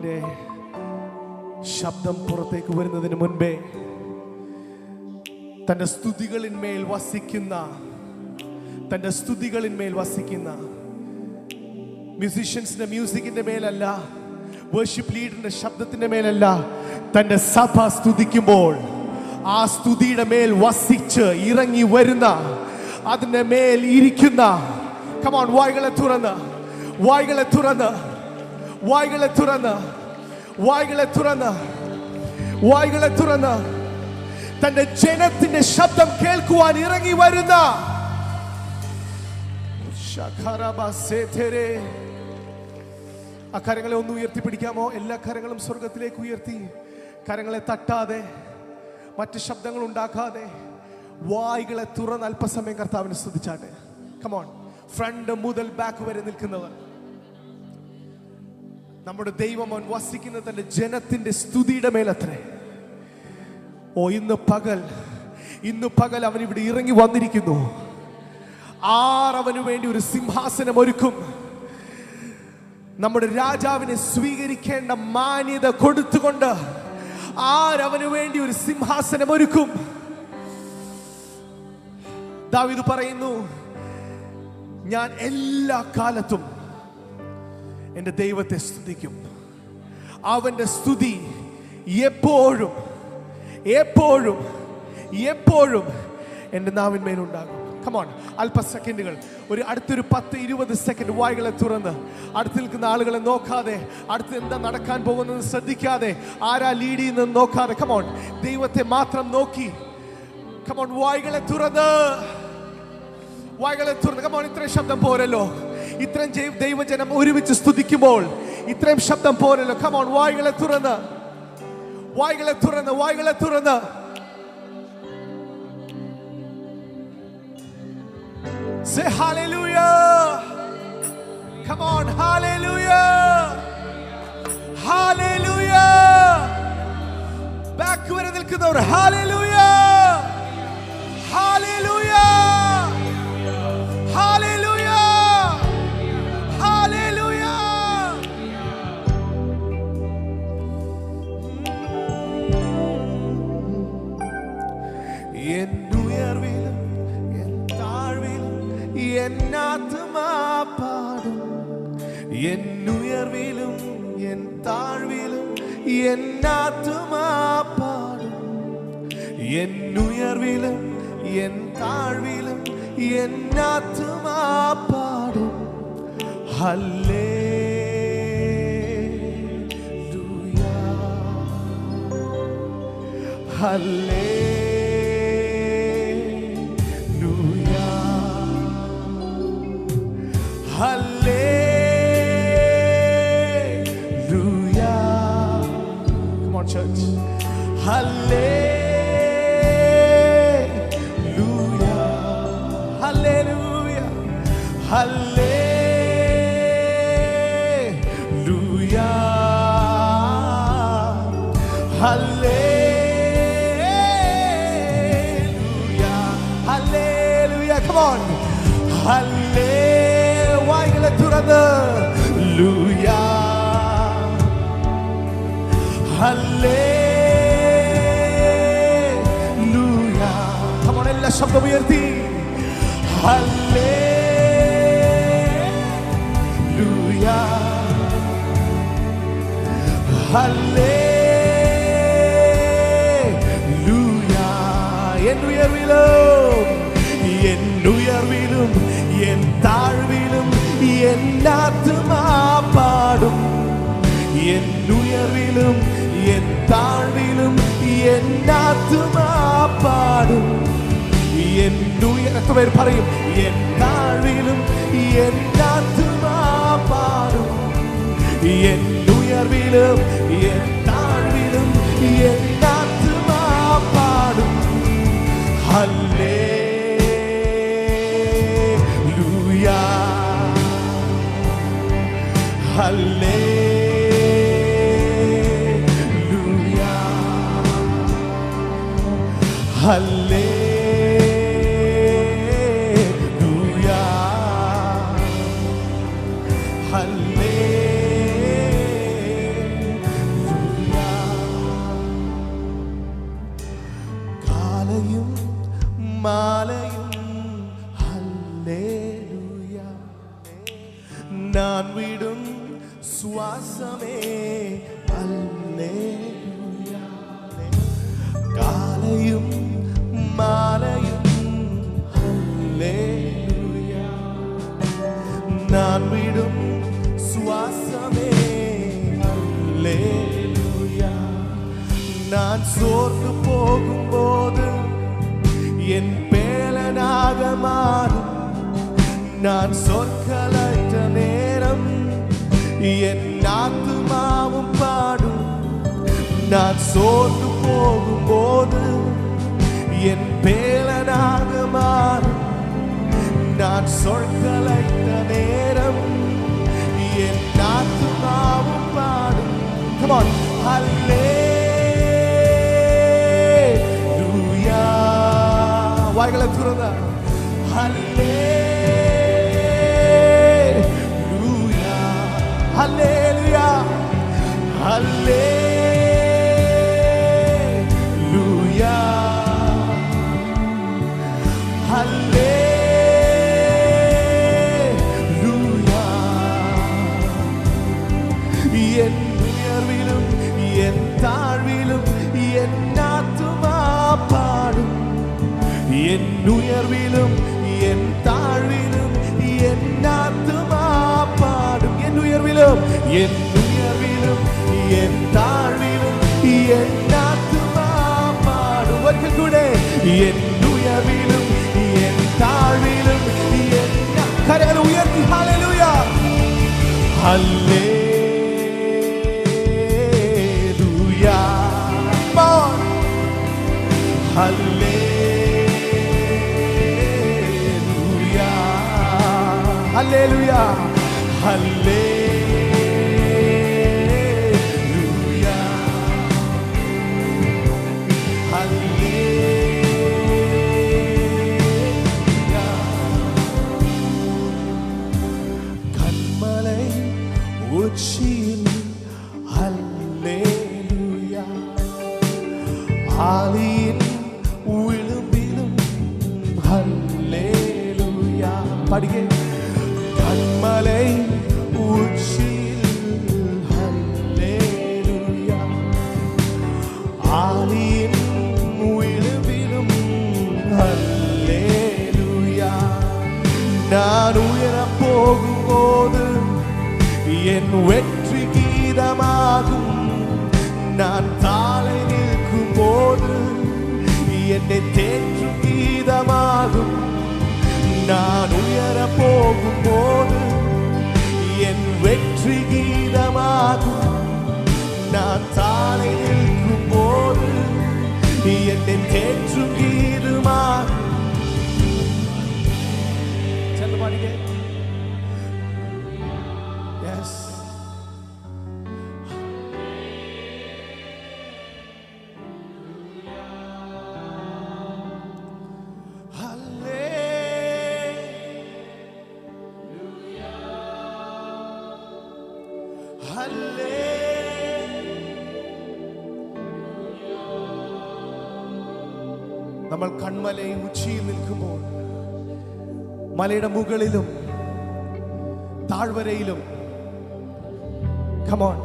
ആത്മാവിന്റെ ശബ്ദം പുറത്തേക്ക് വരുന്നതിന് മുൻപേ തന്റെ സ്തുതികളിന്മേൽ വസിക്കുന്ന മ്യൂസിഷ്യൻസിന്റെ മ്യൂസിക്കിന്റെ മേലല്ല, വർഷിപ്പ് ലീഡറിന്റെ ശബ്ദത്തിന്റെ മേലല്ല, തന്റെ സഭ സ്തുതിക്കുമ്പോൾ ആ സ്തുതിയുടെ മേൽ വസിച്ച് ഇറങ്ങി വരുന്ന, അതിന്റെ മേൽ ഇരിക്കുന്ന, കമോൺ, വായ്കളെ തുറന്ന് തന്റെ ജനത്തിന്റെ ശബ്ദം കേൾക്കുവാൻ ഇറങ്ങി വരുന്ന ആ കരങ്ങളെ ഒന്ന് ഉയർത്തിപ്പിടിക്കാമോ? എല്ലാ കരങ്ങളും സ്വർഗത്തിലേക്ക് ഉയർത്തി, കരങ്ങളെ തട്ടാതെ, മറ്റ് ശബ്ദങ്ങൾ ഉണ്ടാക്കാതെ വായ്കളെ തുറന്ന് അല്പസമയം കർത്താവിനെ സ്തുതിച്ചാട്ടെ. കമോൺ, ഫ്രണ്ട് മുതൽ ബാക്ക് വരെ നിൽക്കുന്നവർ, നമ്മുടെ ദൈവം അവൻ വസിക്കുന്ന തന്റെ ജനത്തിന്റെ സ്തുതിയുടെ മേലത്രേ. ഓ, ഇന്ന് പകൽ അവൻ ഇവിടെ ഇറങ്ങി വന്നിരിക്കുന്നു. അവനു വേണ്ടി ഒരു സിംഹാസനം ഒരുക്കും. നമ്മുടെ രാജാവിനെ സ്വീകരിക്കേണ്ട മാന്യത കൊടുത്തുകൊണ്ട് അവനു വേണ്ടി ഒരു സിംഹാസനം ഒരുക്കും. ദാവീദ് പറയുന്നു, ഞാൻ എല്ലാ കാലത്തും എൻ്റെ ദൈവത്തെ സ്തുതിക്കും. അവന്റെ സ്തുതി എപ്പോഴും എൻ്റെ നാവിന്മേലുണ്ടാകും. കമോൺ, അല്പ സെക്കൻഡുകൾ, അടുത്തൊരു 10-20 സെക്കൻഡ് വായ്കളെ തുറന്ന്, അടുത്ത് നിൽക്കുന്ന ആളുകളെ നോക്കാതെ, അടുത്ത് എന്താ നടക്കാൻ പോകുന്നത് ശ്രദ്ധിക്കാതെ, ആരാ ലീഡ് ചെയ്യുന്നത് നോക്കാതെ, കമോൺ, ദൈവത്തെ മാത്രം നോക്കി, കമോൺ, വായ്കളെ തുറന്ന്. കമോൺ, ഇത്രയും ശബ്ദം പോരല്ലോ, ഇത്രയും ദൈവജനം ഒരുമിച്ച് സ്തുതിക്കുമ്പോൾ ഇത്രയും ശബ്ദം പോരല്ലോ. കമോൺ, വായ്കളെ തുറന്ന്. Say hallelujah. Come on, hallelujah. Back വരെ നിൽക്കുന്നവർ hallelujah. എന്നുയർവിലും എൻ താഴ്വിലും എന്നാത്മാ പാടും. എന്നുയർവിലും എൻ താഴ്വിലും എന്നാത്മാ പാടും. Hallelujah, hallelujah, hallelujah. Church, hallelujah, hallelujah, hallelujah, hallelujah, hallelujah. Come on, hallelujah, വായ്കളെ തുറന്ന് hallelujah. Hallelujah. Come on, എല്ലാ ശബ്ദം ഉയർത്തി. Hallelujah. Hallelujah. എന്നുയർവിലും എൻ താഴ്വിലും എന്നാത്മാ പാടും. എന്നുയർവിലും എൻ താഴ്വിലും എന്നാത്മാ പാടും. എത്ര പേര് പറയും? എൻ താഴ്വിലും എന്നാത്മാ പാടും. എന്നുയർവിലും എൻ താഴ്വിലും എന്നാത്മാ പാടും. Hallelujah, hallelujah, hallelujah, hallelujah. ശ്വാസമേ ഹല്ലേലൂയ. കാലയും മാലയും ഹല്ലേലൂയ. நான் விடும் சுவாசமே ஹல்லேலூய. நான் சோர்ந்து போகும்போது என் பேலனாக மாறும். நான் சொற்களற்ற நேரம் என் ஆத்துமாவும் பாடும். நான் சோர்ந்து போகும்போது என் பேலனாக மாறும். நான் சொற்களற்ற நேரம் என் ஆத்துமாவும் பாடும். Come on. ஹல்லேலூயா. வாய்களை துறந்த ஹல்லேலூயா. ஹல்லேலூயா. ஹல்லேலூயா. ஹல்லேலூயா. என் உயர்விலும் என் தாழ்விலும் என் ஆத்துமா பாடும். என் உயர்விலும் என் தாழ்விலும் என் ஆத்துமா பாடும். என் உயர்விலும் என் உயர்விலும் என் தாழ்விலும் என் ஆத்துமா பாடும். ஒருத்தர் கூட என் உயர்விலும் என் தாழ்விலும் என் கரங்களை உயர்த்தி ஹல்லேலூயா. ஹல்லேலூயா. ஹல்லேலூயா. ஹல்லேலூயா. ஹல்லேலூயா. ஹல்லேலூயா. கன்மலை உச்சியில் ஹல்லேலூயா. ஆலியின் விளிம்பிலும் ஹல்லேலூயா. படிக்க. கன்மலை உச்சியில் ஹல்லேலூயா. ஆலியின் விளிம்பிலும் ஹல்லேலூயா. நான் உயரப் போகும்போது என் வெற்றி கீதமாகும். நான் தாழை நிற்கும் போது என்னை தேற்றும் கீதமாகும். நான் உயரப் போகும்போது என் வெற்றி கீதமாகும். நான் தாழை நிற்கும் போது என்னை தேற்றும் கீதமாகும். செல்ல பாடிக்க. Yes. നമ്മൾ കൺമല ഉച്ചിയിൽ നിൽക്കുമ്പോൾ മലയുടെ മുകളിലും താഴ്വരയിലും കമോൺ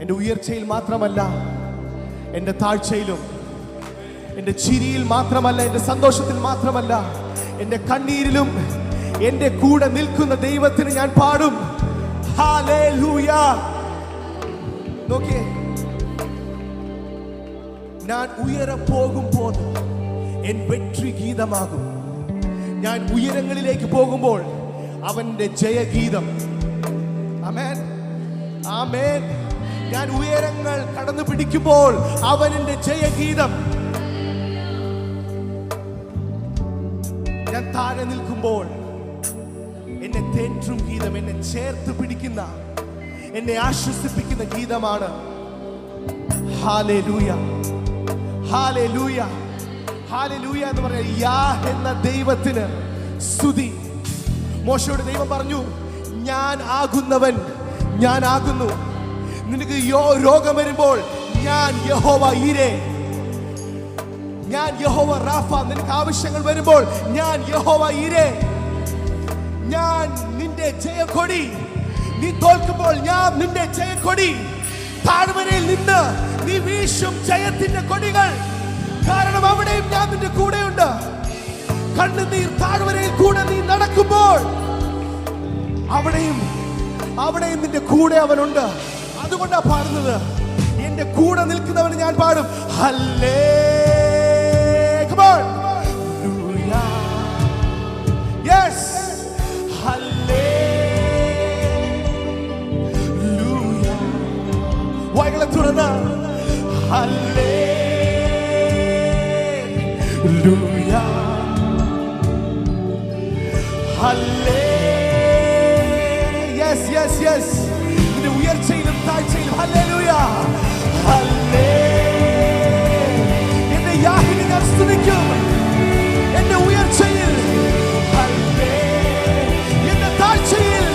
എൻ്റെ ഉയർച്ചയിൽ മാത്രമല്ല എൻ്റെ താഴ്ചയിലും എൻ്റെ ചിരിയിൽ മാത്രമല്ല എൻ്റെ സന്തോഷത്തിൽ മാത്രമല്ല എൻ്റെ കണ്ണീരിലും എൻ്റെ കൂടെ നിൽക്കുന്ന ദൈവത്തിന് ഞാൻ പാടും ഹല്ലേലൂയ. നോക്കിയേ, ഞാൻ ഉയരപ്പോകുമ്പോൾ എൻ വെற்றி ഗീതമാകും. ഞാൻ ഉയരങ്ങളിലേക്ക് പോകുമ്പോൾ അവന്റെ ജയഗീതം. ആമേൻ, ആമേൻ. ഞാൻ ഉയരങ്ങൾ കടന്നു പിടിക്കുമ്പോൾ അവന്റെ ജയഗീതം. ഞാൻ താഴെ നിൽക്കുമ്പോൾ എന്നെ തേற்றும் ഗീതം, എന്നെ ചേർത്ത് പിടിക്കുന്ന, എന്നെ ആശ്വസിപ്പിക്കുന്ന ഗീതമാണ് ഹല്ലേലൂയ. ഹല്ലേലൂയ, ഹല്ലേലൂയ എന്ന് പറഞ്ഞാൽ യാ എന്ന ദൈവത്തിന് സ്തുതി. മോശയോട് ദൈവം പറഞ്ഞു, ഞാൻ ആകുന്നവൻ ഞാനാകുന്നു. നിനക്ക് രോഗം വരുമ്പോൾ ഞാൻ യഹോവ ഈരേ, ഞാൻ യഹോവ റാഫ. നിനക്ക് ആവശ്യങ്ങൾ വരുമ്പോൾ ഞാൻ യഹോവ ഈരേ, ഞാൻ നിന്റെ ജയക്കൊടി, നീ തോൽക്കുമ്പോൾ ഞാൻ നിന്റെ ജയക്കൊടി, താഴ്വരയിൽ നിന്ന് നീ വീശും ജയത്തിന്റെ കൊടികൾ. കാരണം അവിടെയും ഞാൻ നിന്റെ കൂടെയുണ്ട്. കണ്ണുനീർ താഴ്വരയിൽ കൂടെ നീ നടക്കുമ്പോൾ അവിടെയും നിന്റെ കൂടെ അവനുണ്ട്. അതുകൊണ്ടാ പാടുന്നത്, എന്റെ കൂടെ നിൽക്കുന്നവന് ഞാൻ പാടും ഹല്ലേ. Come on. Hallelujah. Yes. Hallelujah. വായ്കളെ തുറന്ന് Hallelujah. Hallelujah. Yes, yes, yes. ഇതിന്റെ ഉയർച്ചയിലും താഴ്ചയിലും Hallelujah. Hallelujah. എന്റെ യാഹിനെ ഞാൻ സ്തുതിക്കും, എന്റെ ഉയർച്ചയിൽ Hallelujah. എന്റെ താഴ്ചയിൽ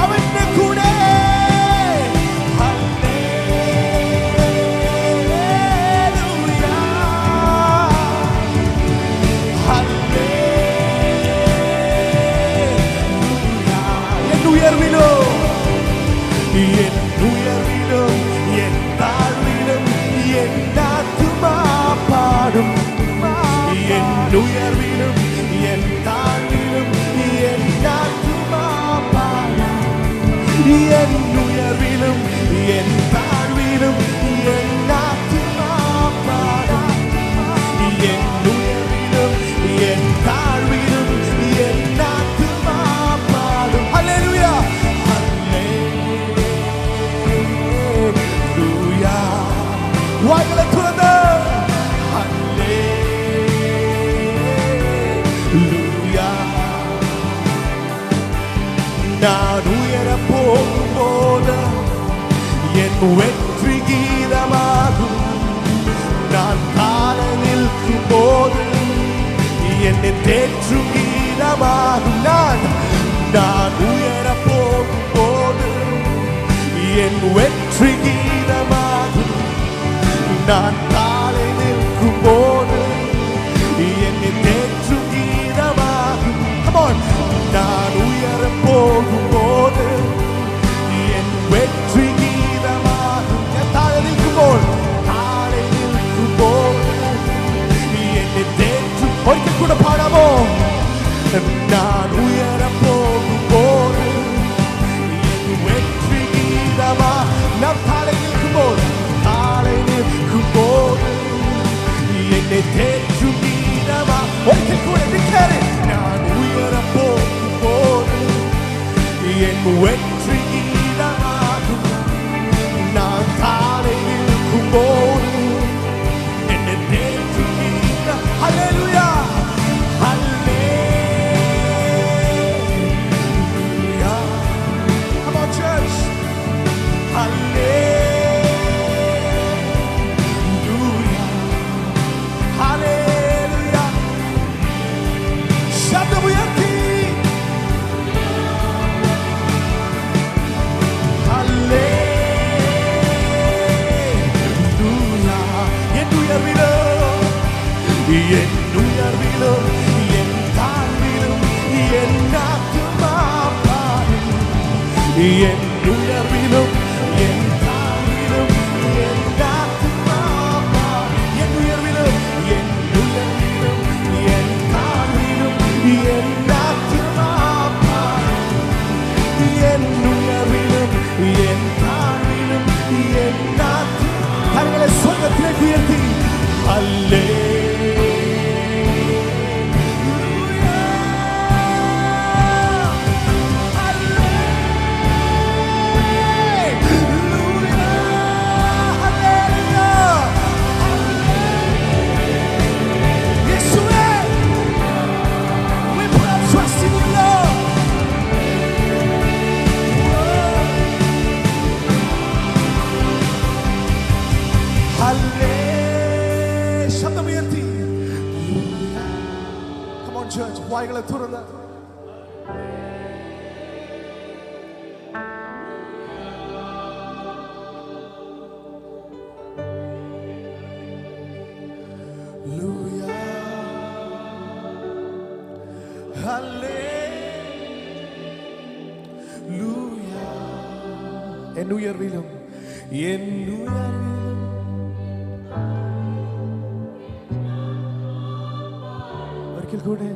അവന്റെ കൂടെ ഉയർവിലും എൻ താഴ്വിലും എൻ ആത്മാ പാടും. എൻ ഉയർവിലും എൻ താഴ്വിലും എൻ ആത്മാ പാടും. എൻ ഉയർവിലും എൻ താഴ്വിലും എൻ ആത്മാ പാടും. ഹല്ലേലൂയ. ഹല്ലേലൂയ. വായ്കളെ തുറന്ന് நான் உயரப் போகும்போது என் வெற்றி கீதமாகும். நான் கால நிற்கும் போது என்னை தேற்றும் கீதமாகும். நான் உயரப் போகும்போது என் வெற்றி கீதமாகும். நான் காலை நிற்கும் போது என்னை தேற்றும் கீதமாகும். Come on. நான் உயரப் പോകുம்போது എൻ വെற்றி ഗീതമാകും. ഞാൻ താഴെ നിൽക്കുമ്പോൾ എന്നെ തേറ്റും. ഒരിക്കൽ കൂടെ പാടാമോ? ഞാൻ ഉയരப் പോകുമ്പോൾ എൻ വെற்றி ഗീതമാ. നാം താഴെ നിൽക്കുമ്പോൾ എന്നെ തേറ്റും ഗീതമാ. ഒരിക്കൽ കൂടെ നിൽക്കാതെ ഞാൻ ഉയരப் പോകുമ്പോൾ എൻ വെற்றி ഗീതമാകും. ഞാൻ താഴെ നിൽക്കുമ്പോൾ എന്നെ തേറ്റും ഗീതം. Hallelujah. Hallelujah. Come on church. Hallelujah. Hallelujah. ശബ്ദമുയർത്തി എൻ ഉയർവിലും എൻ താഴ്വിലും എൻ ആത്മാ പാടും. എൻ ഉയർവിലും എൻ താഴ്വിലും എൻ ആത്മാ പാടും. എൻ ഉയർവിലും എൻ താഴ്വിലും എൻ ആത്മാ പാടും. എൻ ഉയർവിലും എൻ താഴ്വിലും എൻ ആത്മാ. കരങ്ങളെ സ്വർഗ്ഗത്തിലേക്ക് ഉയർത്തി ഹല്ലേലൂയ. ശബ്ദമുയർത്തി. Come on church. വായ്കളെ തുറന്ന് Hallelujah. എന്നുയർവിലും ഒരിക്കൽ കൂടെ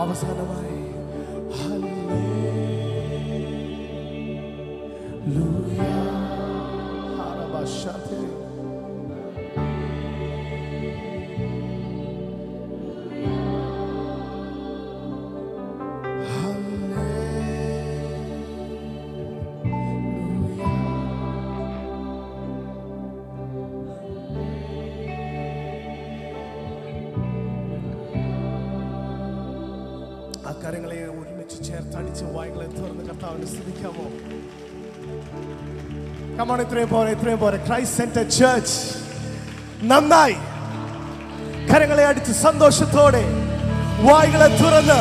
അവസാനമായി ആ കരങ്ങളെ ഒരുമിച്ച് ചേർത്തടിച്ച് വായ്കളെ തുറന്ന് കർത്താവിനെ സ്തുതിക്കാമോ? Come on, ഇത്രയും പോരെ. ക്രൈസ്റ്റ് സെന്റർ ചർച്ച് നന്നായി കരങ്ങളെ അടിച്ച് സന്തോഷത്തോടെ വായ്കളെ തുറന്ന്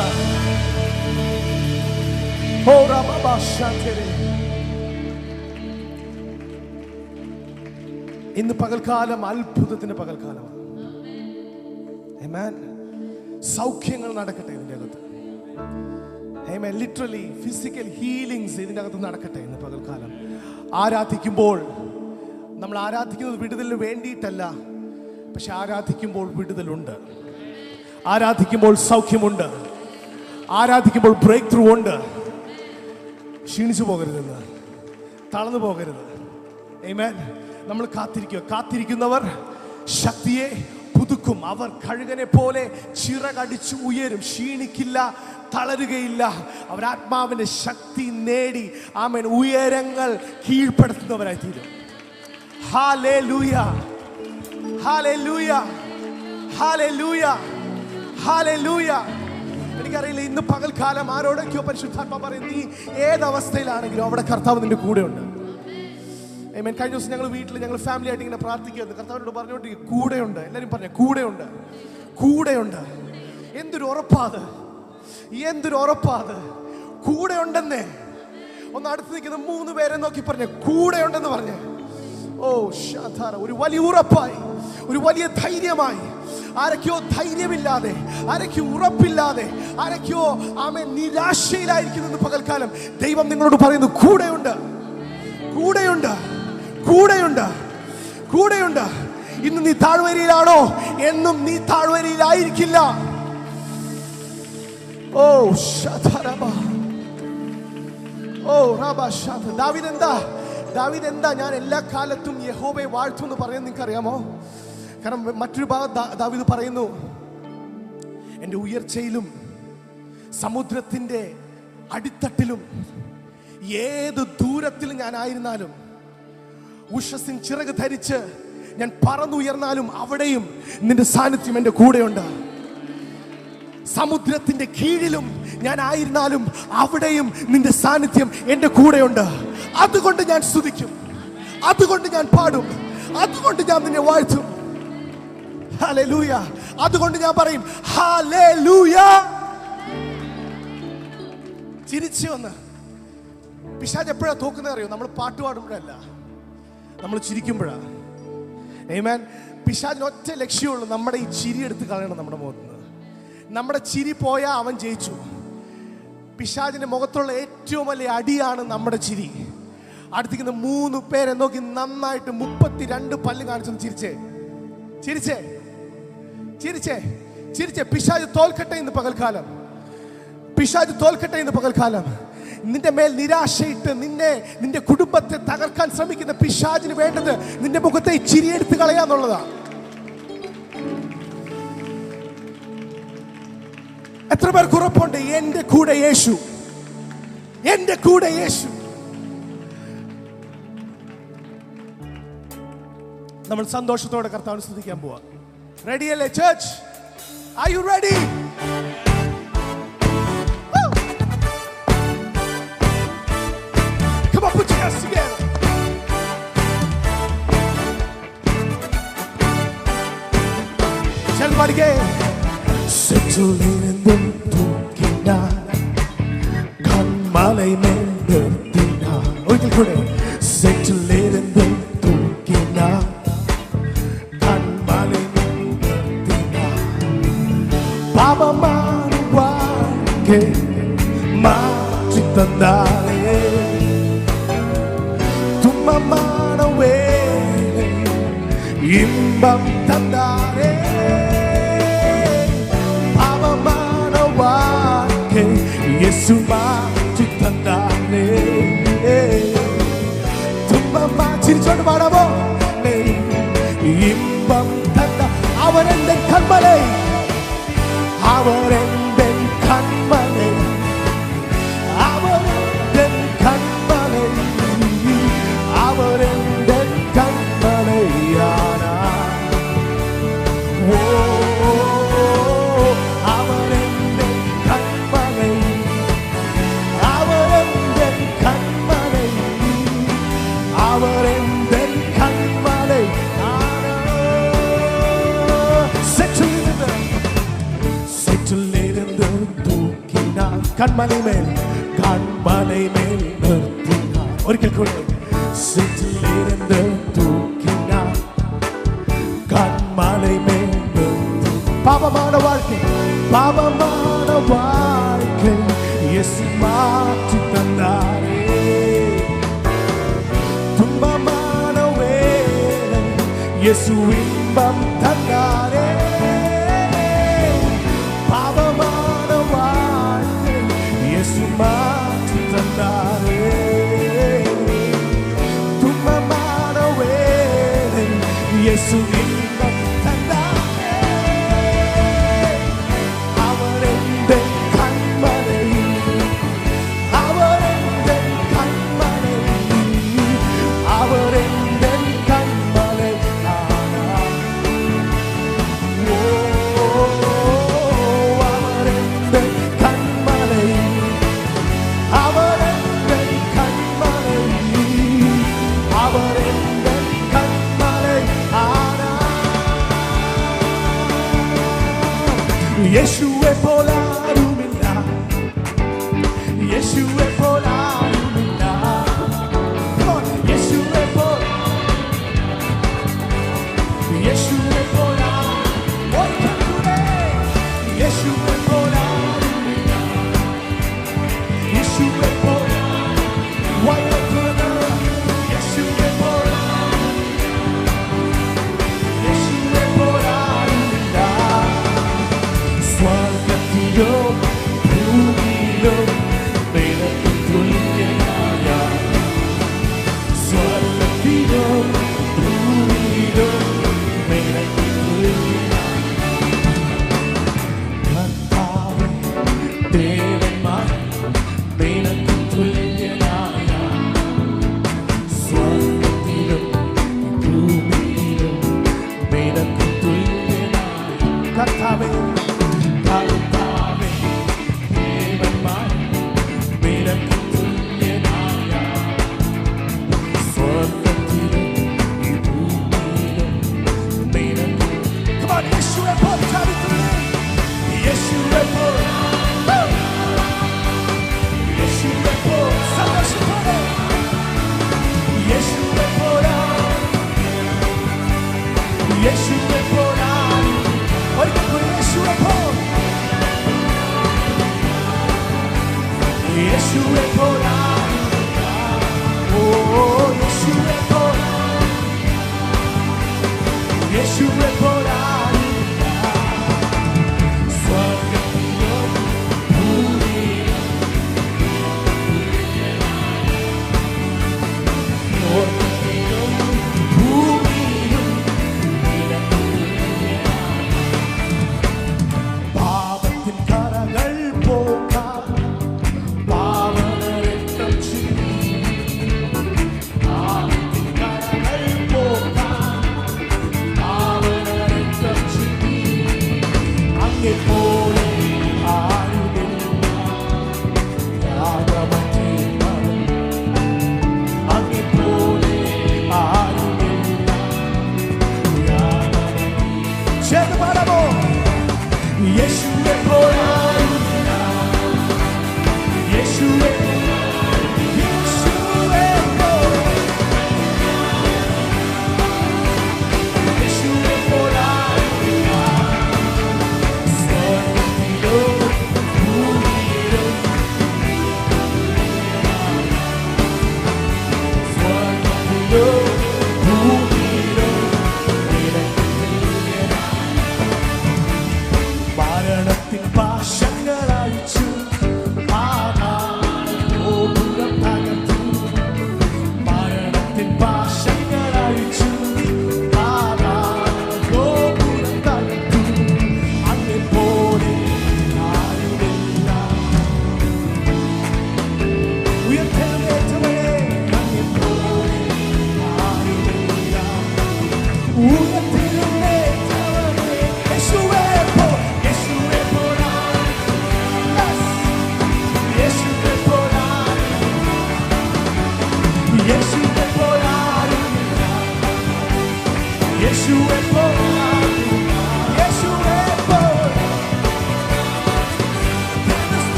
ഇന്ന് പകൽക്കാലം അത്ഭുതത്തിന്റെ പകൽക്കാലമാണ്. ആമേൻ. സൗഖ്യങ്ങൾ നടക്കട്ടെ ഇതിൻ്റെ അകത്ത്. ആമേൻ. ലിറ്ററലി ഫിസിക്കൽ ഹീലിംഗ്സ് ഇതിൻ്റെ അകത്ത് നടക്കട്ടെ ഇന്ന് പകൽക്കാലം. ആരാധിക്കുമ്പോൾ നമ്മൾ ആരാധിക്കുന്നത് വിടുതലിന് വേണ്ടിയിട്ടല്ല, പക്ഷെ ആരാധിക്കുമ്പോൾ വിടുതലുണ്ട്, ആരാധിക്കുമ്പോൾ സൗഖ്യമുണ്ട്, ആരാധിക്കുമ്പോൾ ബ്രേക്ക് ത്രൂ ഉണ്ട്. ക്ഷീണിച്ചു പോകരുതെന്ന്, തളർന്നു പോകരുത്. ആമേൻ. നമ്മൾ കാത്തിരിക്കുന്നവർ ശക്തിയെ പുതുക്കും. അവർ കഴുകനെ പോലെ ചിറകടിച്ചു ഉയരും, ക്ഷീണിക്കില്ല, തളരുകയില്ല. അവർ ആത്മാവിന്റെ ശക്തി നേടി ആമേൻ ഉയരങ്ങൾ കീഴ്പ്പെടുത്തുന്നവരായി തീരും. Hallelujah, hallelujah, hallelujah, hallelujah. എനിക്കറിയില്ല ഇന്ന് പകൽക്കാലം ആരോടൊക്കെയോ പരിശുദ്ധാത്മാ പറയും, നീ ഏതവസ്ഥയിലാണെങ്കിലും അവിടെ കർത്താവ് നിന്റെ കൂടെയുണ്ട്. ആമേൻ. കഴിഞ്ഞ ദിവസം ഞങ്ങൾ വീട്ടിൽ ഞങ്ങൾ ഫാമിലി ആയിട്ട് ഇങ്ങനെ പ്രാർത്ഥിക്കുകയായിരുന്നു. കർത്താവിനോട് പറഞ്ഞുകൊണ്ടിരിക്കും, കൂടെയുണ്ട്. എല്ലാവരും പറഞ്ഞു കൂടെയുണ്ട്, കൂടെയുണ്ട്. എന്തൊരു ഉറപ്പാത്, എന്തൊരു ഉറപ്പാത്, കൂടെ ഉണ്ടെന്നേ. ഒന്ന് അടുത്ത് നിൽക്കുന്ന 3 പേരെ നോക്കി പറഞ്ഞേ കൂടെ ഉണ്ടെന്ന് പറഞ്ഞേ. ഓ ശാധാര, ഒരു വലിയ ഉറപ്പായി, ഒരു വലിയ ധൈര്യമായി. ആരൊക്കെയോ ധൈര്യമില്ലാതെ, ആരൊക്കെയോ ഉറപ്പില്ലാതെ, ആരൊക്കെയോ ആമേൻ നിരാശയിലായിരിക്കുന്നു പകൽക്കാലം ദൈവം നിങ്ങളോട് പറയുന്നു കൂടെയുണ്ട്, കൂടെയുണ്ട്, കൂടെയുണ്ട്, കൂടെയുണ്ട്. ഇന്ന് നീ താഴ്വരയിലാണോ? എന്നും നീ താഴ്വരയിലായിരിക്കില്ല. ഓ ശാധാരബ, ഓ റബ ശാധ. ദാവീദ് എന്താ ഞാൻ എല്ലാ കാലത്തും യഹോവയെ വാഴ്ത്തും എന്ന് പറയുന്നത് നിങ്ങൾക്ക് അറിയാമോ? കാരണം മറ്റൊരു ഭാഗം ദാവീദ് പറയുന്നു, എൻ്റെ ഉയർച്ചയിലും സമുദ്രത്തിൻ്റെ അടിത്തട്ടിലും ഏത് ദൂരത്തിലും ഞാൻ ആയിരുന്നാലും, ഉഷസ്സിൻ ചിറക് ധരിച്ച് ഞാൻ പറന്നുയർന്നാലും അവിടെയും നിന്റെ സാന്നിധ്യം എൻ്റെ കൂടെയുണ്ട്. സമുദ്രത്തിന്റെ കീഴിലും ഞാൻ ആയിരുന്നാലും അവിടെയും നിന്റെ സാന്നിധ്യം എൻ്റെ കൂടെയുണ്ട്. അതുകൊണ്ട് ഞാൻ സ്തുതിക്കും, അതുകൊണ്ട് ഞാൻ പാടും, അതുകൊണ്ട് ഞാൻ നിന്നെ വാഴ്ത്തും. ഹല്ലേലൂയ. അതുകൊണ്ട് ഞാൻ പറയും ഹല്ലേലൂയ. ചിരിച്ചു വന്ന് പിശാച് എപ്പോഴാണ് തോക്കുന്നത് അറിയോ? നമ്മൾ പാട്ട് പാടുമ്പോഴല്ല, നമ്മൾ ചിരിക്കുമ്പോഴാണ്. ആമേൻ. പിശാചിന് ഒറ്റ ലക്ഷ്യമുള്ളൂ, നമ്മുടെ ഈ ചിരി എടുത്ത് കളയണം നമ്മുടെ മുഖത്ത് നിന്ന്. നമ്മുടെ ചിരി പോയാൽ അവൻ ജയിച്ചു. പിശാചിന്റെ മുഖത്തുള്ള ഏറ്റവും വലിയ അടിയാണ് നമ്മുടെ ചിരി. അടുത്തിരിക്കുന്ന 3 പേരെ നോക്കി നന്നായിട്ട് 32 പല്ല് കാണിച്ചൊന്ന് ചിരിച്ചേ, ചിരിച്ചേ, ചിരിച്ചേ, ചിരിച്ചേ. പിശാച് തോൽക്കട്ടെ ഇന്ന് പകൽക്കാലം, പിശാച് തോൽക്കട്ടെ ഇന്ന് പകൽക്കാലം. നിന്റെ മേൽ നിരാശയിട്ട് നിന്റെ കുടുംബത്തെ തകർക്കാൻ ശ്രമിക്കുന്ന പിശാചിന് വേണ്ടത് നിന്റെ മുഖത്തെ ചിരിയെടുത്ത് കളയാന്നുള്ളതാണ്. എത്ര പേർക്ക് ഉറപ്പുണ്ട് എന്റെ കൂടെ യേശു, എന്റെ കൂടെ യേശു? നമ്മൾ സന്തോഷത്തോടെ കർത്താവിനെ സ്തുതിക്കാൻ പോവാ. റെഡിയല്ലേ church? Are you ready? Come on, put your hands together. Everybody again. Settle in and don't வாழ்க்கை மாற்றி தந்தாரே. துன்பமான வேளை இன்பம் தந்தாரே. பாவமான வாழ்க்கை இயேசு மாற்றி தந்தாரே. துன்பமா சிரிச்சோடு பாடவோ. இன்பம் தந்த அவர் எந்த கண்மலை, அவர் எந்த கண்மலை, அவர் எந்த கண்மலை, அவர் எந்த கண்மலையானார். ஓ அவர் எந்த கண்மலை, அவர் எந்த கண்மலை, அவர் எந்த கண்மலை. செற்றிலிருந்து தூக்கினார், கண்மலை மேல் கண்மலை மேல் நிறுத்தினார். ஒரிக்கல் கூட செற்றிலிருந்து தூக்கினார், கண்மலை மேல் நிறுத்தினார். பாவமான வாழ்க்கை, பாவமான வாழ்க்கை இயேசு மாற்றி தந்தாரே. துன்பமான வேளை இயேசு இன்பம் தந்தாரே. பாவமான வாழ்க்கை இயேசு மாற்றி தந்தாரே. துன்பமான வேளை இயேசு இன்பம் தந்தாரே. அவர் எந்த கண்மலை, அவர் எந்த கண்மலை, அவர் எந்த கண்மலை ஆனார். ஓ அவர் எந்த கண்மலை, அவர் எந்த கண்மலை, அவர் எந்த கண்மலை ஆனார். இயேசுவை போல யாருமில்ல, இயேசுவை போல யாருமில்ல. இயேசுவை போல, இயேசுவை போல, இயேசுவை போல யாருமில்ல, இயேசுவை போல வாழ்த்துகிறேன். இயேசுவை போல, இயேசுவை போல யாருமில்ல. സ്വർഗ്ഗത്തിലും ഭൂമിയിലും നിനക്ക് തുല്യനായ, സ്വർഗ്ഗത്തിലും ഭൂമിയിലും നിനക്ക് തുല്യനായ കർത്താവേ, ദേവന്മാർ നിനക്ക് തുല്യനായ, സ്വർഗ്ഗത്തിലും ഭൂമിയിലും നിനക്ക് തുല്യനായ കർത്താവേ, കർത്താവേ, ദേവന്മാർ നിനക്ക് തുല്യനായ, സ്വർഗ്ഗത്തിലും ഭൂമിയിലും നിനക്ക്. Come on, യേശുവെ പോലെ ചാടിത്തുള്ളി, യേശുവെ പോലെ,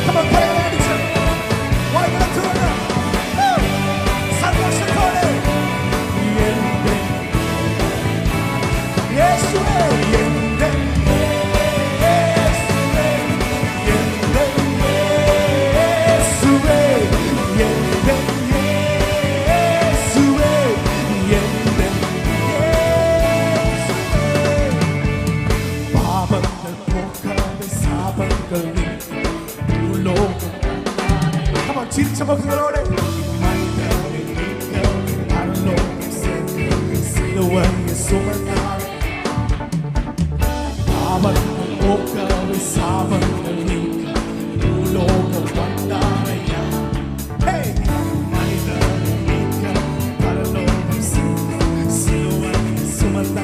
Come on, കരങ്ങളെ അടിച്ച് വായ്കളെ തുറന്ന് സന്തോഷത്തോടെ എന്റെ യേശുവേ എന്റെ ചിരിച്ച മുഖങ്ങളോടെ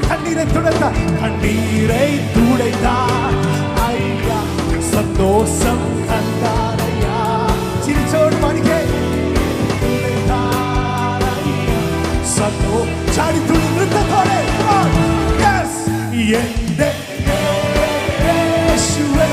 കണ്ണീരെ തുടർന്ന കണ്ണീരെ തുടൈതാ അയ്യാ സന്തോഷം കണ്ടാരയ്യാ ചിരിച്ചോട് പാടിക്കേ സന്തോ ചാടിത്തുള്ളി നൃത്തത്തോടെ യെസ് എന്റെ യേശുവേ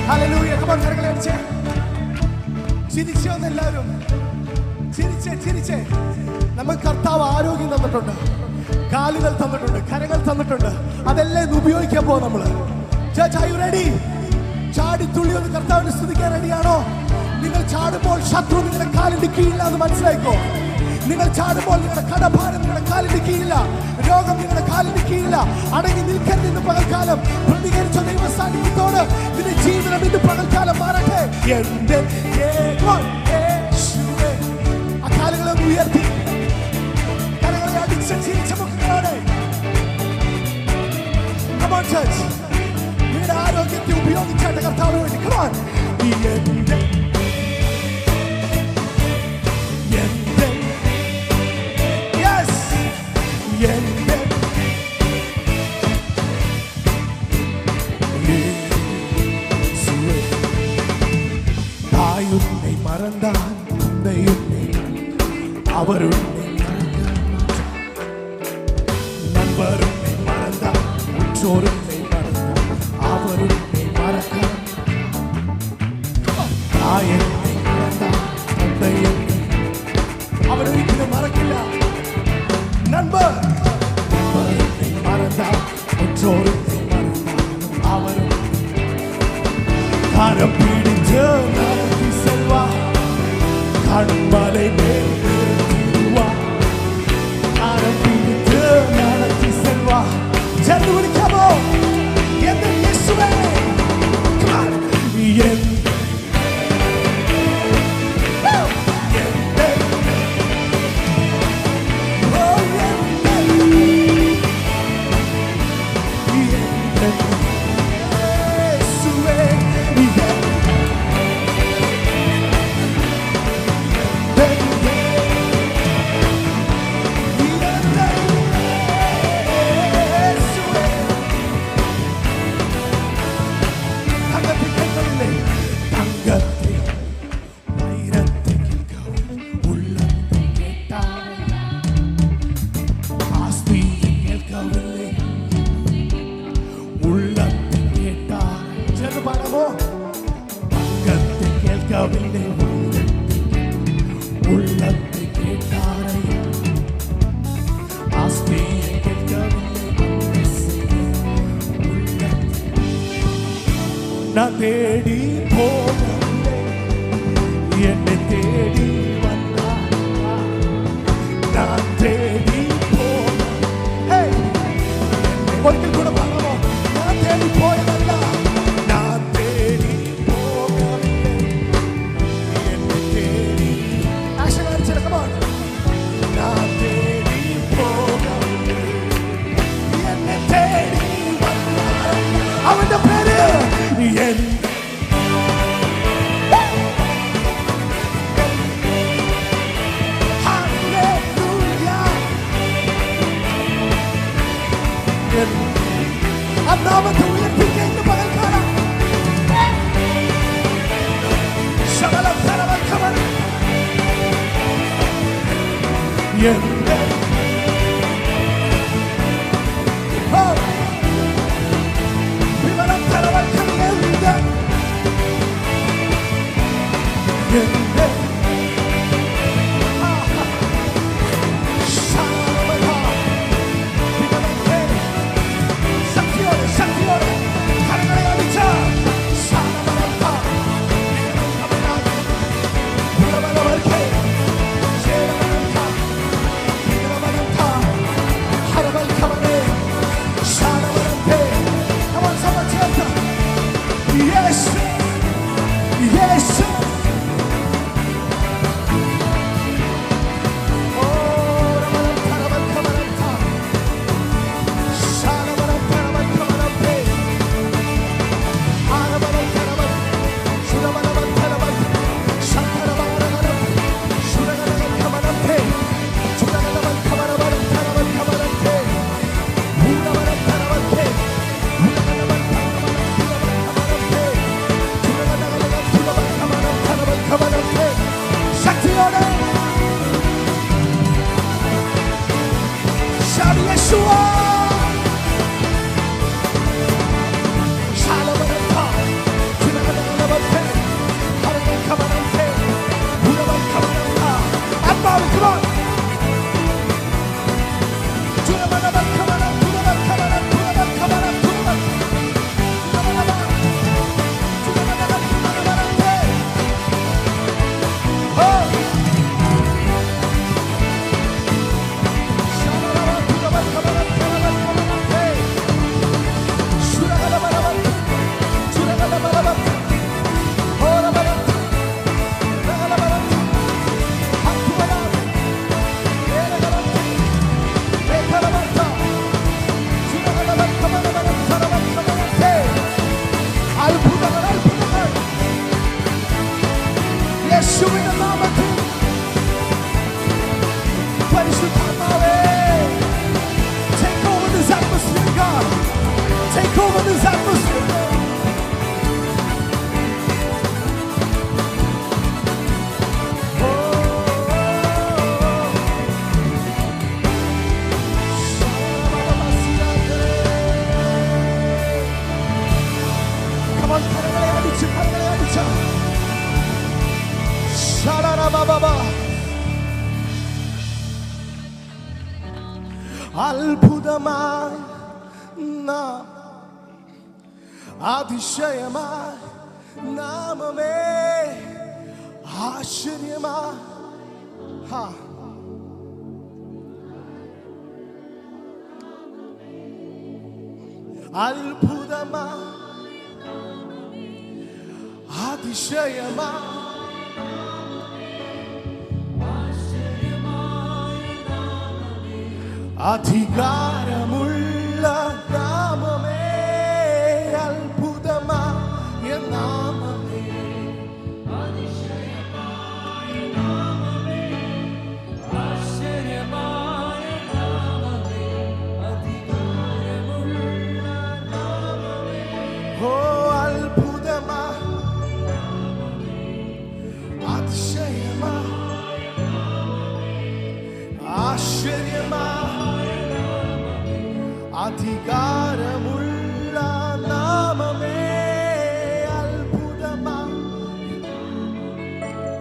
ഹല്ലേലൂയ. കർത്താവ് കരങ്ങളെ അടിച്ചേ ചിരിച്ചോന്ന് എല്ലാവരും ചിരിച്ചേ. നമുക്ക് കർത്താവ് ആരോഗ്യം തന്നിട്ടുണ്ട്, കാലുകൾ തന്നിട്ടുണ്ട്, കരങ്ങൾ തന്നിട്ടുണ്ട്. അതെല്ലാം ഉപയോഗിക്കാൻ പോകും നമ്മള്. റെഡി? ചാടി തുള്ളി ഒന്ന് കർത്താവിനെ സ്തുതിക്കാൻ റെഡിയാണോ? നിങ്ങൾ ചാടുമ്പോൾ ശത്രു നിങ്ങളുടെ കാലിന്റെ കീഴില്ല എന്ന് മനസ്സിലാക്കോ. നിങ്ങൾ ചാടുമ്പോൾ നിങ്ങളുടെ കടഭാരം നിങ്ങളുടെ കാലിന്റെ കീഴില്ല, രോഗം നിങ്ങളുടെ കാലിന്റെ കീഴില്ല. അടങ്ങി നിൽക്കരുത് ഇന്ന് പകൽക്കാലം. പ്രതികരിച്ച ദൈവ സാന്നിധ്യത്തോട് നിന്റെ ജീവിതം ഇന്ന് പകൽക്കാലം മാറട്ടെ. എന്റെ യേശുവേ ആ കാലുകളെ ഉയർത്തി കരങ്ങളെ അടിച്ച് ചിരിച്ച മുഖങ്ങളോടെ Come on church, നിങ്ങളുടെ ആരോഗ്യത്തെ ഉപയോഗിച്ചാട്ട് കർത്താവിന് വേണ്ടി Come on. தாயுன்னை மறந்தான் தந்தையுன்னை அவருன்னை நண்பருன்னை மறந்தான் உற்றோருன்னை மறந்தான் அவருன்னை மறக்க தாயுன்னை மறந்தான் தந்தையுன்னை அவருன்னை மறக்கிല്ല நண்பருன்னை மறந்தான் உற்றோருன்னை மறந்தான் அவருன்னை கரம் பிடித்து நடத்தி செல்வா கண்மலை மேல் நிறுத்துவா கரம் பிடித்து நடத்தி செல்வா சேர்ந்து விழிக்காமோ எந்த இயேசுவே நான் தேடி போகவில்லை என்னை தேடி வந்தார் நான் தேடி போக ஒருத்தர் கூட பாடமோ நான் தேடி போயதல்ல நான் தேடி போகவில்லை என்னை தேடி ஆக்ഷൻ அடிச்சு கமான் நான் தேடி போகவில்லை என்னை தேடி வந்தார் அவന്റെ പേര് എന്റെ അത്ഭുതമായി അതിശയമായി നാമമേ ആശ്ചര്യമായി അത്ഭുതമായി അതിശയമായി അധികാരമുള്ള നാമമേ അത്ഭുതമായ നാമമേ അതിശയമായ നാമമേ ആശ്ചര്യമായ നാമമേ അധികാരമുള്ള നാമമേ ഓ അത്ഭുതമായ നാമമേ അതിശയമായ ആശ്ചര്യമായ അധികാരമുള്ള നാമമേ അത്ഭുതമായി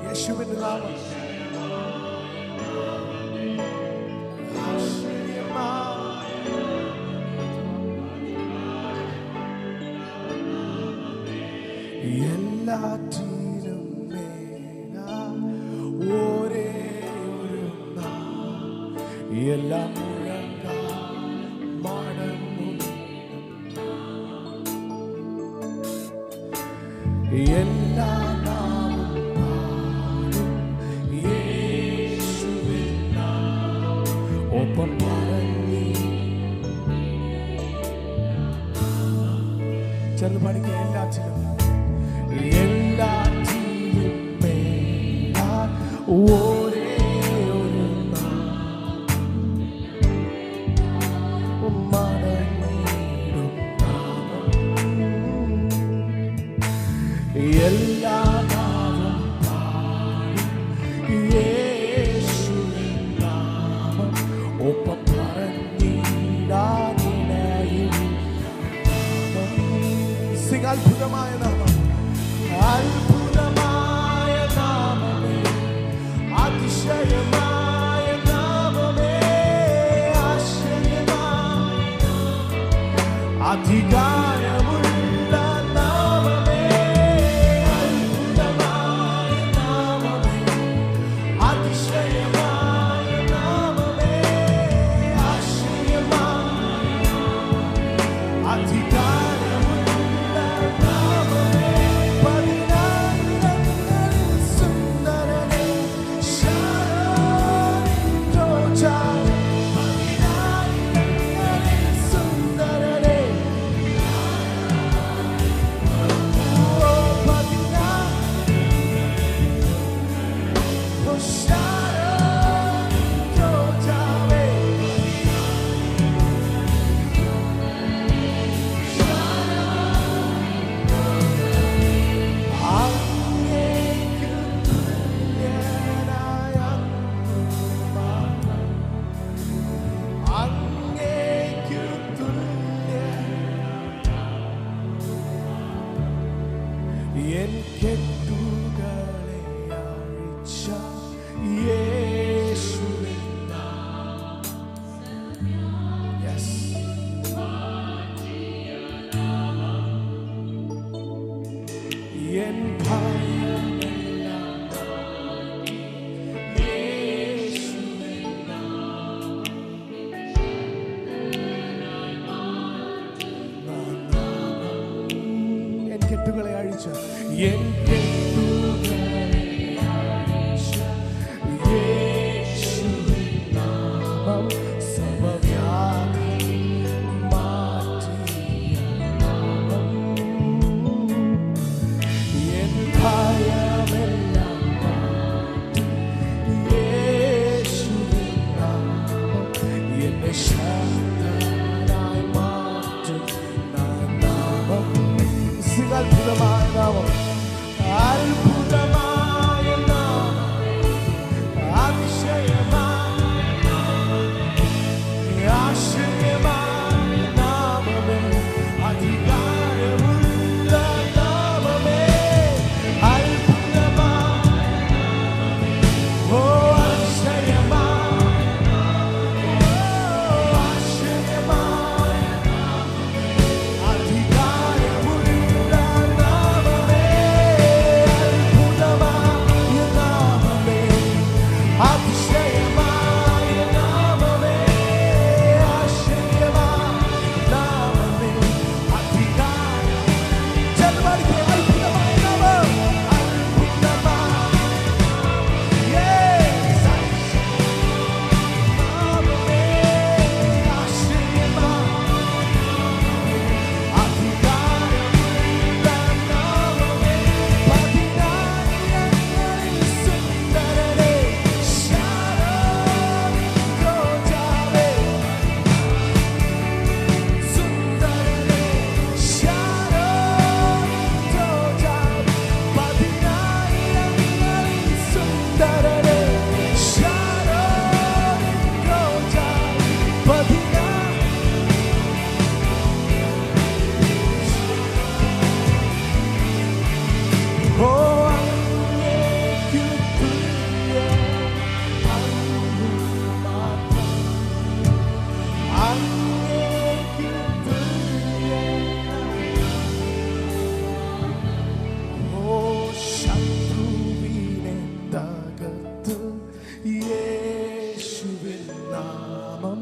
യേശുവിന്റെ നാമം എല്ലാറ്റിനും മേലാ ഒരേ ഒരു നാമം എല്ലാം എല്ലാ നാമം പാടും യേശുവിൻ നാമം ഒപ്പം പറഞ്ഞി ചേർന്ന് പാടിക്കുക എല്ലാറ്റിലും എല്ലാറ്റിലും മേലാ ഒരേ ഒരു നാമം മടങ്ങിടും നാമം എല്ലാ നാമം പാടും യേശുവിൻ നാമം അധികാരമുള്ള നാമമേ, അത്ഭുതമായ നാമമേ, അതിശയമായ നാമമേ, ആശ്ചര്യമായ അധികാരമുള്ള നാമമേ, പതിനായിരങ്ങളിൽ സുന്ദരനേ, ശാരോൻ രോജാ, പതിനായിരങ്ങളിൽ സുന്ദരനേ, ശാരോൻ രോജാവേ, അങ്ങേക്ക് തുല്യനായ അങ്ങേക്ക് തുല്യൻ എൻ കെട്ടുകളെ അഴിച്ച യേശുവിൻ Yes. എൻ ഭയമെല്ലാം യേശുവിൻ എൻ കെട്ടുകളെ അഴിച്ച എൻ കെട്ടുകളെ അഴിച്ച യേശുവിൻ നാമം സർവ്വവ്യാധി മാറ്റിയ നാമം. എൻ ഭയമെല്ലാം മാറ്റി യേശുവിൻ നാമം എന്നെ ശക്തനായി മാറ്റുന്ന നാമം. അത്ഭുതമായ നാമം, അത്ഭുതമായ നാമം, അതിശയമായ ആശ്ചര്യമായ നാമമേ, അധികാരമുള്ള നാമമേ, അത്ഭുതമായ ഓ അതിശയമായ ആശ്ചര്യമായ അധികാരമുള്ള നാമമേ, അത്ഭുതമായ നാമമേ, അതിശയമായ നാമമേ, ആശ്ചര്യമായ നാമമേ, അധികാരം. ചെറുപാടിക്ക് അത്ഭുതമായ നാമം, അത്ഭുതമായ യേശു നാമമേ, ആശ്ചര്യമായ അധികാരമുള്ള നാമമേ, പതിനായിരങ്ങളിൽ സുന്ദരനേ, ശാരോൻ രോജാവേ, സുന്ദരനേ, ശാരോൻ രോജാവേ, പതിനായിരങ്ങളിൽ സുന്ദരനേ, ശാരോൻ രോജാവേ, ഓ അങ്ങേക്ക് തുല്യൻ അങ്ങ് മാത്രം, അങ്ങേക്ക് തുല്യൻ. ഓ ശത്രുവിനെ തകർത്ത് യേശുവിൻ നാമം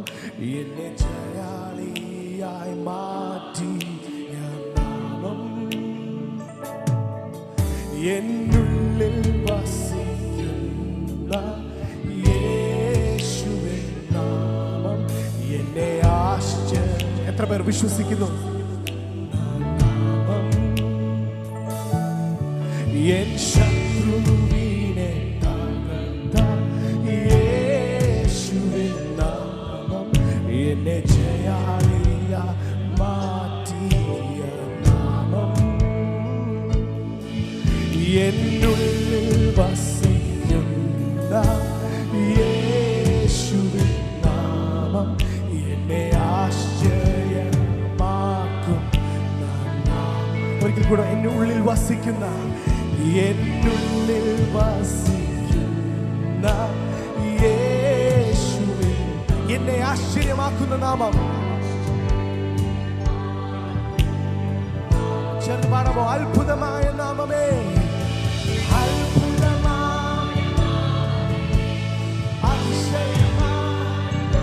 എന്നെ ജയാളിയായി മാറ്റിയ നാമം. എന്നുള്ളിൽ വസിക്കുന്ന യേശുവിൻ നാമം എന്നെ എത്ര പേർ വിശ്വസിക്കുന്നു? നാമം എൻ ശത്രുവിനെ തകർത്ത യേശുവിൻ നാമം എന്നെ ജയാളിയായി മാറ്റിയ നാമം. എന്നുള്ളിൽ വസിക്കുന്ന യേശുവിൻ നാമം എന്നെ ആശ്ചര്യമാക്കും നാമം. ഒരിക്കൽ കൂടെ എന്നുള്ളിൽ വസിക്കുന്ന യേശുവിൻ എന്നെ ആശ്ചര്യമാക്കുന്ന നാമം. ചേർന്ന് പാടാമോ? അത്ഭുതമായ നാമമേ, അത്ഭുതമായ അതിശയമായ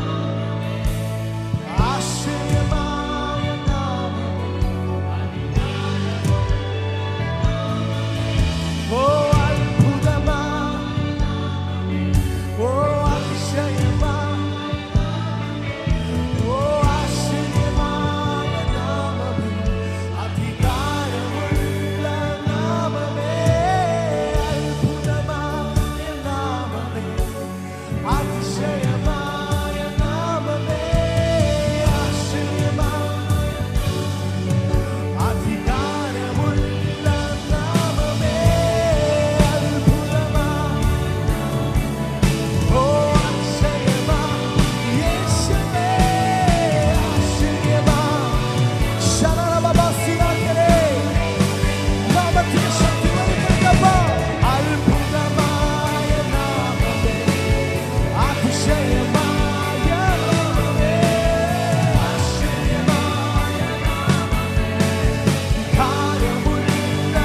ആശ്ചര്യമായ നാമമേ, ഓ അത്ഭുതമായ, ഓ അതിശയമായ, ഓ ആശ്ചര്യമായ നാമമേ, അധികാരമുള്ള നാമമേ, അത്ഭുതമായ നാമമേ, അതിശയമായ നാമമേ, ആശ്ചര്യമായ, അധികാരമുള്ള നാമമേ, അത്ഭുതമായ, ഓ അതിശയമായ യേശുവേ, ആശ്ചര്യമായ ശരണബാസിയാക്കലേ, നാമത്തിന് ശക്തി നൽകപ്പോൾ അത്ഭുതമായ നാമമേ, അതിശയമായ നാമമേ, ആശ്ചര്യമായ കാര്യമുള്ള,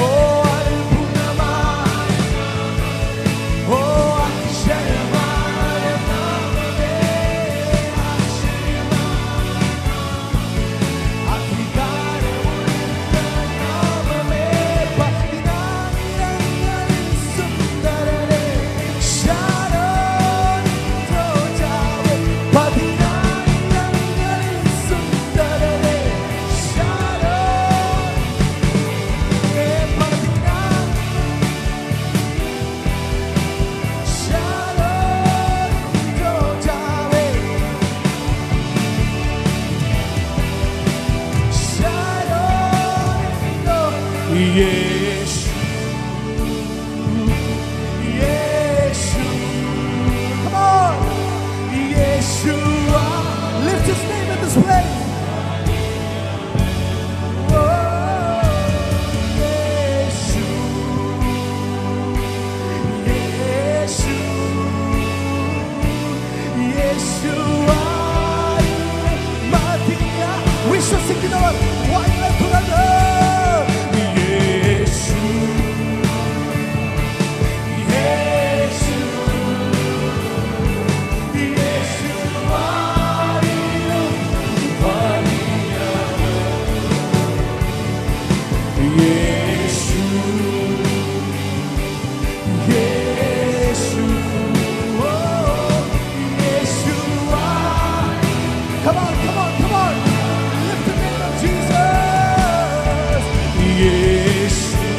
ഓ അത്ഭുതമായ, ഓ അതിശയമായ നാമമേ, ആശ്ചര്യമായ അധികാരമുള്ള നാമമേ, പതിനായിരങ്ങളിൽ സുന്ദരനേ, ശാരോനിൻ രാജാവേ, പതിനായിരങ്ങളിൽ സുന്ദരനേ, ശാരോൻ, ശാരോനിൻ രാജാവേ, യേശു, യേശു, come on, Yeshua, lift his name in this place. Oh, Yeshu, Yeshu, Yeshua, Matia, വിശ്വസിക്കുന്നവർ വായിലെ തുറന്ന് യേശു, യേശു, യേശുവായിലും വലിയവൻ, യേശു, യേശു, ഓ യേശുവായി. Come on, come on, come on. Lift the name of Jesus. Yeshu,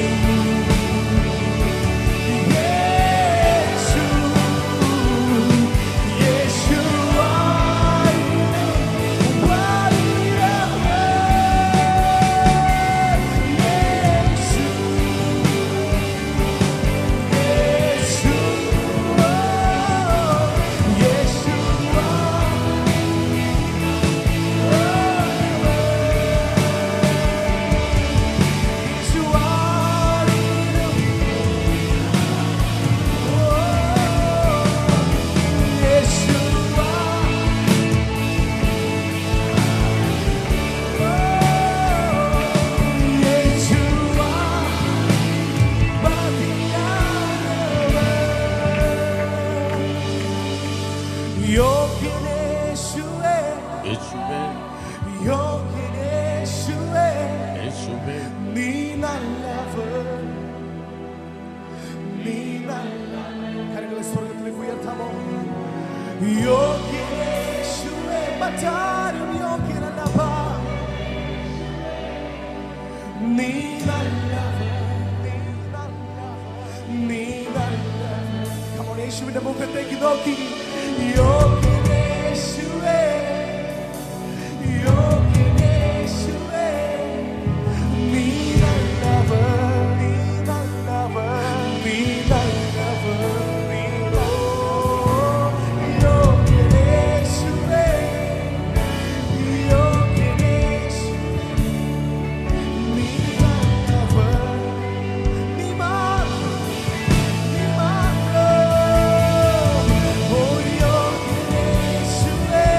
Yeshu, Yeshua, Yeshu, Yeshu, Yeshua. കരങ്ങളെ സ്വർഗത്തിലേക്ക് ഉയർത്താമോ? യോഗ്യനേശുവേ, മറ്റാരും യോഗ്യനല്ലപ്പാ, നീ നല്ലവൻ, നീ നല്ലവൻ, നീ നല്ലവൻ. Come on, യേശുവിന്റെ മുഖത്തേക്ക് നോക്കി. യോഗ്യനേശുവേ, യോഗ്യനേശുവേ, നീ നല്ലവൻ, നീ നല്ലവൻ, നീ നല്ലവൻ, നീ നല്ലവൻ. യോഗ്യനേശുവേ, യോഗ്യനേശുവേ, നീ നല്ലവൻ, നീ മാത്രം, നീ മാത്രം. ഓ യോഗ്യനേശുവേ,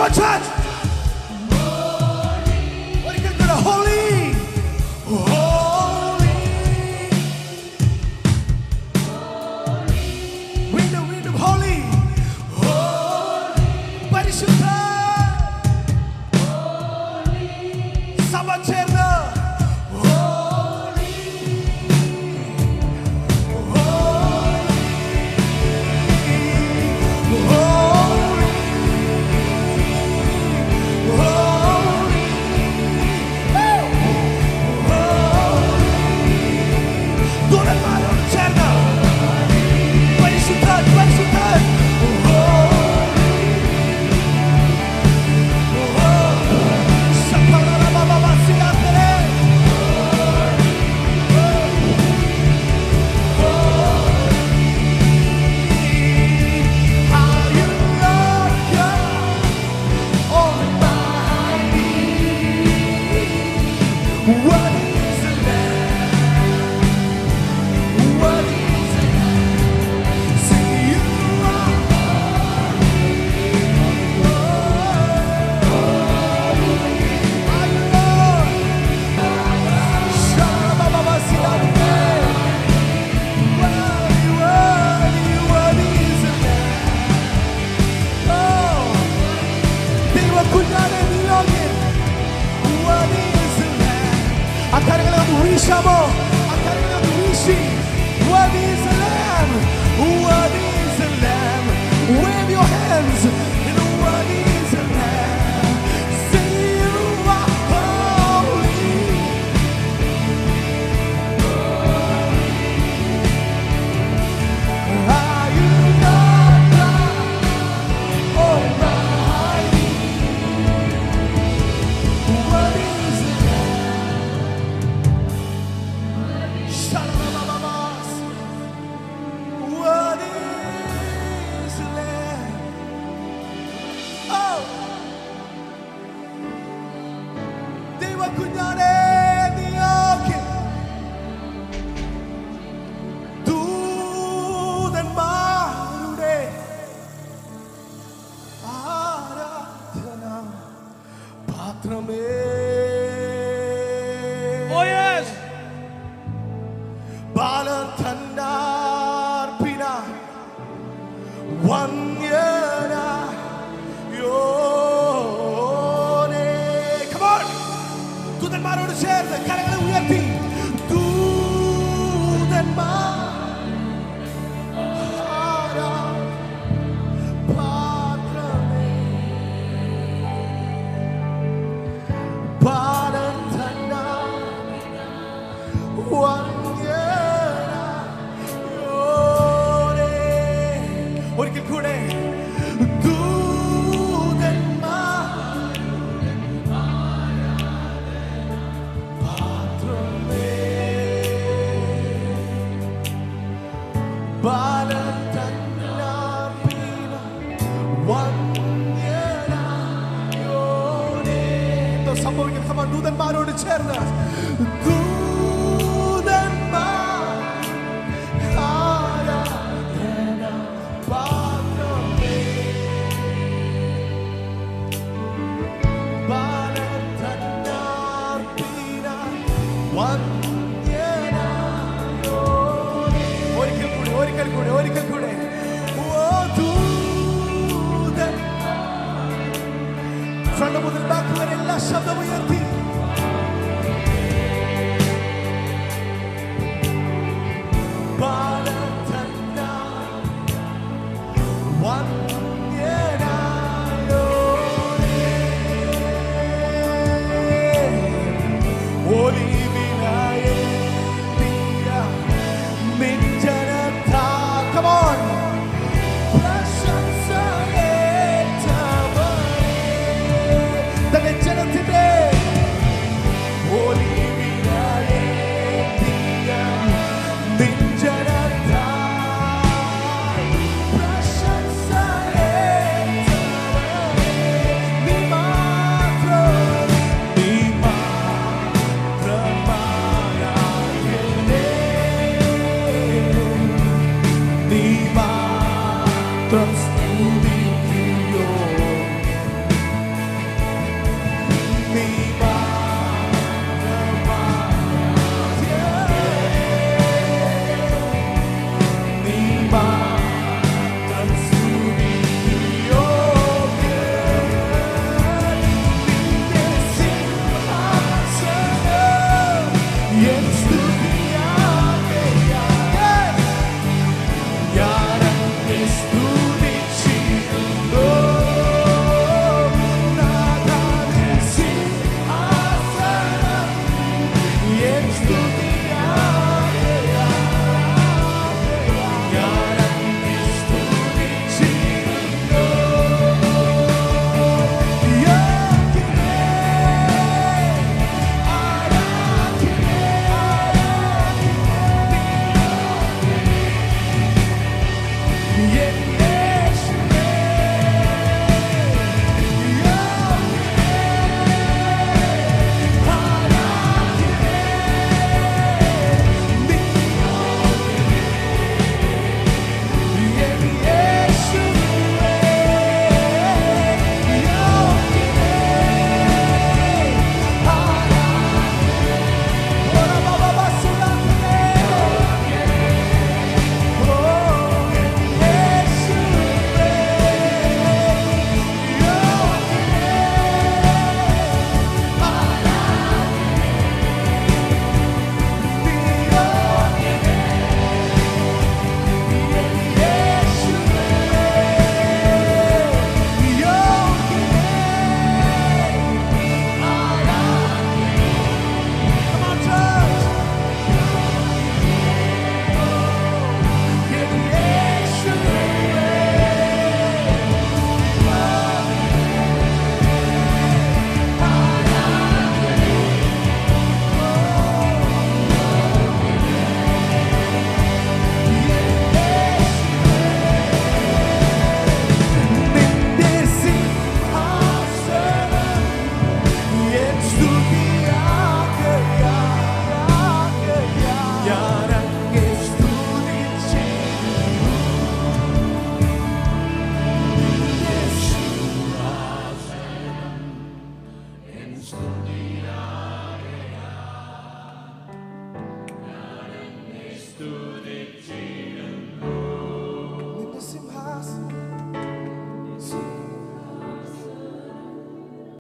on, church. ഒരിക്കൽ കൂടെ holy, holy. വീണ്ടും വീണ്ടും holy, holy. പരിശുദ്ധ സഭ ചേർന്ന് സംഭവിക്കുന്ന ദൂതന്മാരോട് ചേർന്ന് ഒരിക്കൽ കൂടെ ഫ്രണ്ട് മുതൽ ബാക്ക് വരെ എല്ലാ ശബ്ദം ഉയർത്തി